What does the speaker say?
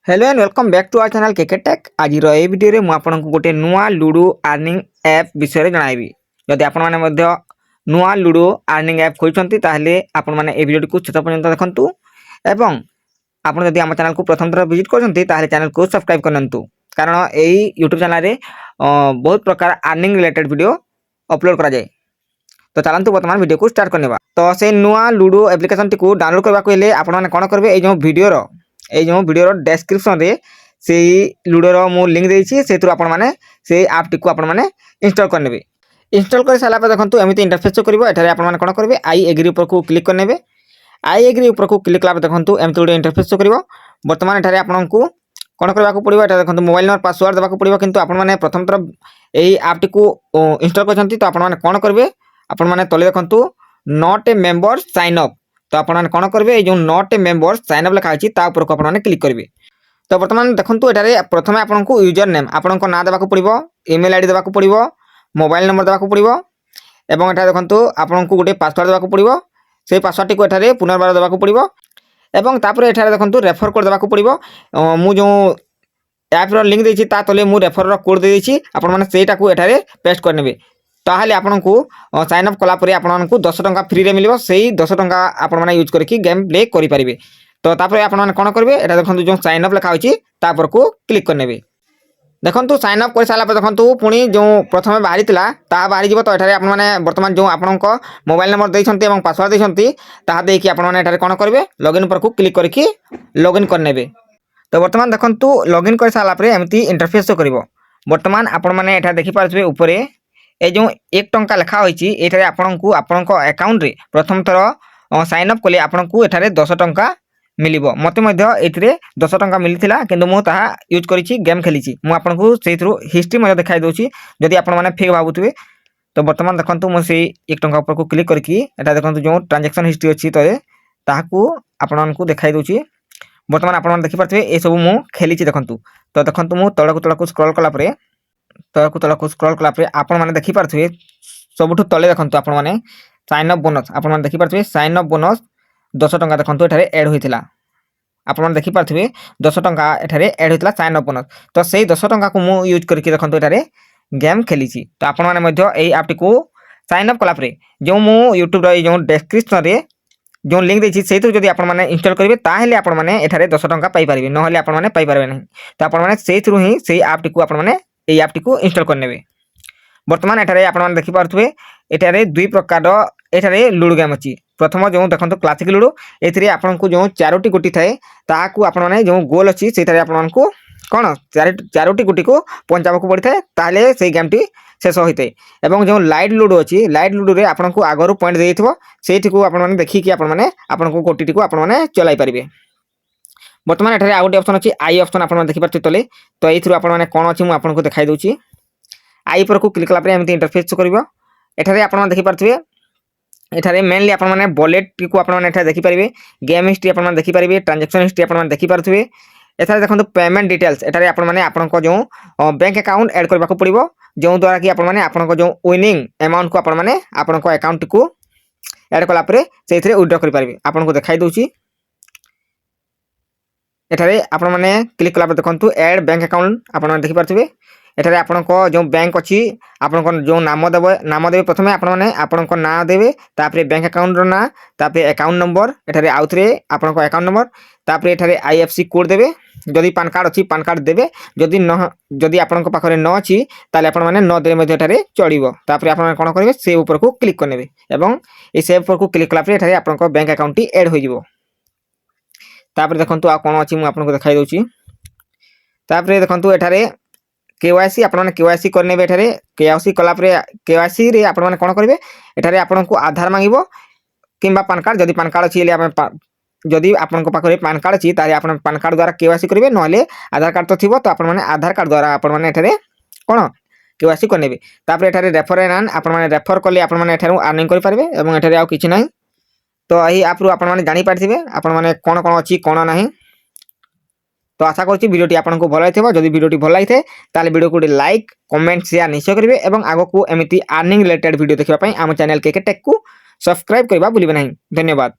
Hello and welcome back to our channel KK tech. आज ये video में आपको गोटे नुआ लुडो अर्निंग ऐप विषय जनाइबी। जदि आपण माने नुआ लुडो अर्निंग ऐप खोजते ताहले आपण माने ए वीडियो को शेष पर्यंत देखंतु एवं आपण जदि आम चैनल को प्रथम थर विजिट करछंती ताहले चैनल को सब्सक्राइब करनंतु, कारण एई यूट्यूब चैनल रे बहुत प्रकार अर्निंग रिलेटेड वीडियो अपलोड करा जाए। तो चलतु बर्तमान वीडियो को स्टार्ट करने। तो से नुआ लुडो एप्लिकेशन टी को डाउनलोड करबा को हेले आपण माने कोन करबे, ए जो वीडियो डिस्क्रिप्शन रे से लुडोर मु लिंक देछि, से थ्रू आपण माने से ऐप टी को आपण माने इंस्टॉल करनेबे। इंस्टॉल कर साला पर देखंतु एमिति इंटरफेस करबो। एठारे आपण माने कोन करबे, आई एग्री ऊपर को क्लिक करनेबे। आई एग्री ऊपर को क्लिक कला पर देखंतु एमिति गोटे इंटरफेस करबो। वर्तमान एठारे आपण को कोन करबा को पड़िबो, एटा देखंतु मोबाइल नंबर पासवर्ड देबा को पड़िबो, किंतु आपण माने प्रथम तरफ एई ऐप टी को इंस्टॉल करछंती। तो आपण माने कोन करबे, आपण माने तले देखंतु not a member sign up. तो आपण माने कोन करबे, ए जो not a member sign up लिखा अछि ता ऊपर को आपण माने क्लिक करबे। तो वर्तमान देखंतु एटारे प्रथमे आपण को यूजर नेम आपण को ना देबा को पड़िबो, ईमेल आईडी देबा को पड़िबो, मोबाइल नंबर देबा को पड़िबो एवं एटा देखंतु आपण को गोटे पासवर्ड देबा को पड़िबो। से पासवर्ड टी को एटारे पुनर्बार देबा को पड़िबो एवं तापर एटारे देखंतु रेफर कोड देबा को पड़िबो। मु जो ऐप रो लिंक देछि ता तले मु रेफर रो कोड दे देछि, आपण माने सेटा को एटारे पेस्ट करनेबे। ताहले आपण को साइन अप कला परे आपण को 10 टंका फ्री रे मिलिबो। सेही 10 टंका आपण माने यूज करके गेम प्ले करि परिबे। तो तापर आपण माने कोन करबे, एटा देखंतु जो साइन अप लिखा होछि ता पर को क्लिक करनेबे। देखंतु साइन अप कर साला पर देखंतु पुनी जो प्रथमे बाहरीतिला ता बाहरी जिवो। तो एठारे आपण माने वर्तमान जो आपण को मोबाइल नंबर दैछंती एवं पासवर्ड दैछंती ता देकी आपण माने एठारे कोन करबे, लॉगिन पर को क्लिक करके लॉगिन करनेबे। तो वर्तमान देखंतु लॉगिन कर साला परे एमिति इंटरफेस करिवो। वर्तमान आपण माने एठा देखि पारछबे ऊपरे ए जो 1 टंका लिखा होइछि, एठारे आपनको अकाउंट रे प्रथम थर साइन अप कले आपनको एठारे 10 टंका मिलिबो। मते मध्ये एथिरे 10 टंका मिलिथिला, किंतु मु ताहा यूज करिछि, गेम खेलिछि। मु आपनको सेहि थ्रू हिस्ट्री मध्ये देखाइ दोछि, जदि आपण माने फेक भाबुथिबे। तो वर्तमान देखंतु मु सेहि 1 टंका ऊपर को क्लिक करके एटा देखंतु जो ट्रांजैक्शन हिस्ट्री अछि तरे ताहाकू आपनको देखाइ दोछि। वर्तमान आपण माने देखि पारथिबे ए सब मु खेलिछि देखंतु। तो देखंतु मु तळकु स्क्रॉल कला परे आपण माने देखि पारथिबे सबठु तले देखंतु आपण माने साइन अप बोनस आपण माने देखि पारथिबे साइन अप बोनस 10 टंका देखंतु एठारे ऐड होइथिला। आपण माने देखि पारथिबे 10 टंका एठारे ऐड होइथिला साइन अप बोनस। तो सेही 10 टंका को मु यूज करके देखंतु एठारे गेम खेलिछि। तो आपण माने मध्ये एई ऐप टी को साइन अप कला परे जो मु YouTube रो जो डिस्क्रिप्शन रे जो लिंक देछि सेही जदि आपण माने इंस्टॉल करिवे ताहेले आपण माने एठारे 10 टंका पाई परिबे, नहले आपण माने पाई परबे नहीं। तो आपण माने सेही थ्रू ही सेही ऐप टी को आपण माने ए ऐप टी को इंस्टॉल करनेबे। वर्तमान एठारे आपण माने देखि पारथुबे एठारे दुई प्रकार एठारे लुडो गेम अछि। प्रथम जो देखंतु क्लासिक लुडो, एथिरे आपण को जो चारोटी गुटी थाए ताकू आपण माने जो गोल अछि सेठारे आपण को कोन चारोटी गुटी को पंचाबा को पड़िथाए, ताले सेही गेम टी शेष होइते। एवं जो लाइट लुडो अछि, लाइट लुडो रे आपण को आगरु पॉइंट देइथिबो, सेठी को आपण माने देखि कि आपण माने आपण को गोटी टी को आपण माने चलाई परिबे। वर्तमान एठारे आ गोटे ऑप्शन अछि आई ऑप्शन आपण माने देखि पारथि तले। तो एई थ्रू आपण माने कोन अछि मु आपण को देखाइ दोछि। आई पर को क्लिक कला पर एमिति इंटरफेस करिवो। एठारे आपण माने देखि पारथिबे एठारे मेनली आपण माने वॉलेट को आपण माने एठारे देखि परिबे, गेम हिस्ट्री आपण माने देखि परिबे, ट्रांजैक्शन हिस्ट्री आपण माने देखि पारथिबे। एठारे देखंतु पेमेंट डिटेल्स, एठारे आपण माने आपण को जो बैंक अकाउंट ऐड करबा को पड़िबो, जो द्वारा कि आपण माने आपण को जो विनिंग अमाउंट को आपण माने आपण को अकाउंट को ऐड कला पर सेथिरे विथड्रॉ करि परिबे। आपण को देखाइ दोछि। एठारे आपण माने क्लिक कला पर देखंतु ऐड बैंक अकाउंट आपण माने देखि पारथिबे। एठारे आपण को जो बैंक अछि आपण को जो नाम देबे प्रथमे आपण माने आपण को नाम देबे, तापरे बैंक अकाउंट रो ना, तापरे अकाउंट नंबर, एठारे आउथरे आपण को अकाउंट नंबर, तापरे एठारे आईएफसी कोड देबे। जदि पान कार्ड अछि पान कार्ड देबे, जदि आपण को पाखरे न अछि ताले आपण माने न देबे मध्ये एठारे चढिबो। तापरे आपण कोन करिवे, सेव ऊपर को क्लिक करनेबे एवं ए सेव ऊपर को क्लिक कला पर एठारे आपण को बैंक अकाउंट टी ऐड होई जिवो। तापरे देखंतु आ कोन अछि मु आपण को देखाइ दोछि। तापरे देखंतु एठारे केवाईसी आपण माने केवाईसी करनेबे। एठारे केवाईसी कला परे केवाईसी रे आपण माने कोन करिवे, एठारे आपण को आधार मांगिबो किंबा पान कार्ड। जदि पान कार्ड अछि एले आपण जदि आपण को पाखरे पान कार्ड अछि ताले आपण पान कार्ड द्वारा केवाईसी करिवे, नहले आधार कार्ड तो थिबो तो आपण माने आधार कार्ड द्वारा आपण माने एठारे कोन केवाईसी करनेबे। तापरे एठारे रेफर एंड आपण माने रेफर करले आपण माने एठारे अर्निंग करि परिबे एवं एठारे आ किछि नाही। तो एही ऐप रु आपण माने जानि पारथिबे आपण माने कोन कोन अछि कोन नाही। तो आशा करछि वीडियोटी आपनको भल लागिथिबो। जदि वीडियोटी भल लागिथे ताले वीडियो को लाइक कमेंट शेयर निश्चय करिवे एवं आगो को एमिति अर्निंग रिलेटेड वीडियो देखिबा पई आम चैनल केके टेक को सब्सक्राइब करबा भूलिबे नाही। धन्यवाद।